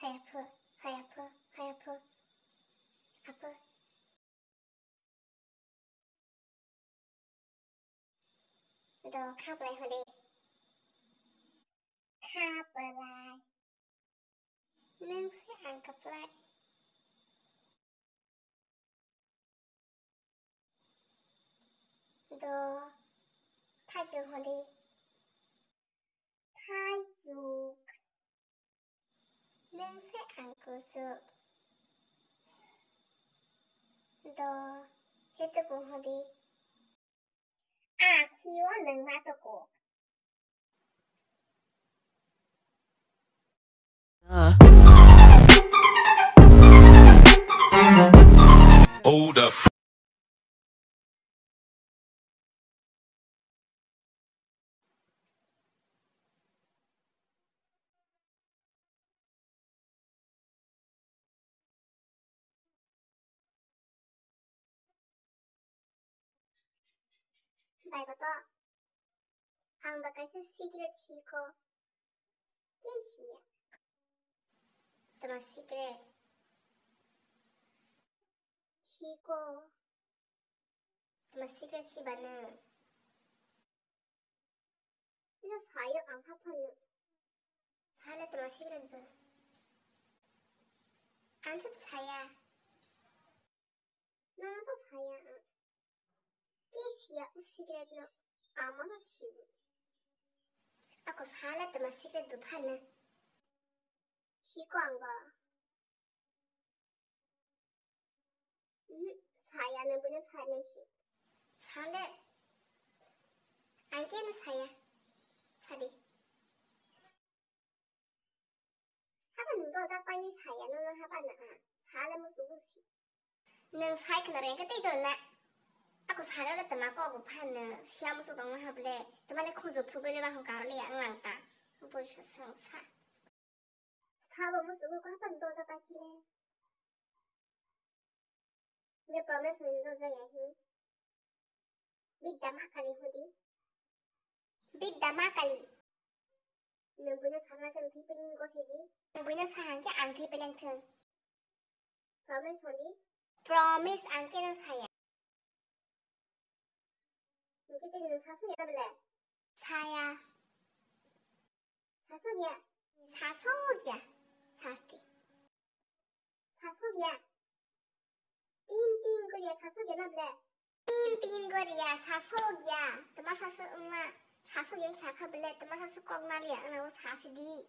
하얗프 하얗프 하얗프 아프 đồ khóc lại hồi đi khóc lại nên sẽ ăn cặp lại đồ thay chủ hồi đi thay chủ nên sẽ ăn cặp sự đồ hết tự cũng hồi đi 키워 능마도고 Hold up. 말고도 방법까지 시기를 치고 깨시야 또 시기를 치고 또 시기를 치면은 이거 사유 안 하파는 사례 또 시기를 안 쳤다 사야 나서 사야 깨시야 시기를 아무나 치고 Ako salah teman sikret dupana. Siko angga. Saya nak punya saya sih. Salah. Angke na saya. Tadi. Haba nunggu tak pani saya nunggu haba na. Salah musuh sih. Nung saya kena orang kata jona. Aku salah lah teman aku dupana. Siapa musuh dong haba. Teman aku kuzu pukul lima kali yang langta. Bukan sengsa. Sahabat musuh aku apa nunggu tak pani. Dia promise nunggu tak ya. Bidda makali hodi. Bidda makali. Nunggunya sama kan tipe ningko sini. Nunggunya sahangnya angki pelengten. Promise hodi. Promise angki no saya. Kita dengan 사수야 boleh. Saya. 사수야. 사수야. 사스티. 사수야. 띵띵 거리야 사수야 boleh. 띵띵 거리야 사수야. Teman sasu enggak. Sasu yang siapa boleh. Teman sasu kok nali ya. Enggak sasu di.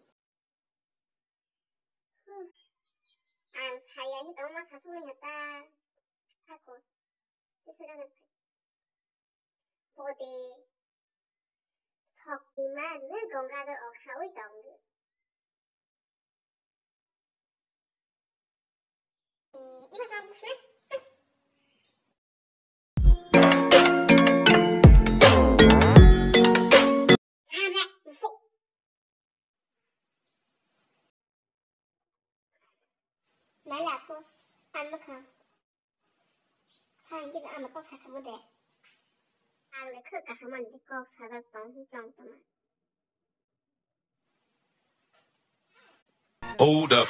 Saya ini tahu mas sasu nih kata. Aku. Sekarang apa? Bodi 석비만 늘 건강을 억하고 있던 그. 이거 사람 보시네? 사람 무서. 날 아프 안 먹어. 하긴 아마 꼭 사가면 돼. 알레 크가 하면 꼭 사줬던 정도만. Hold up.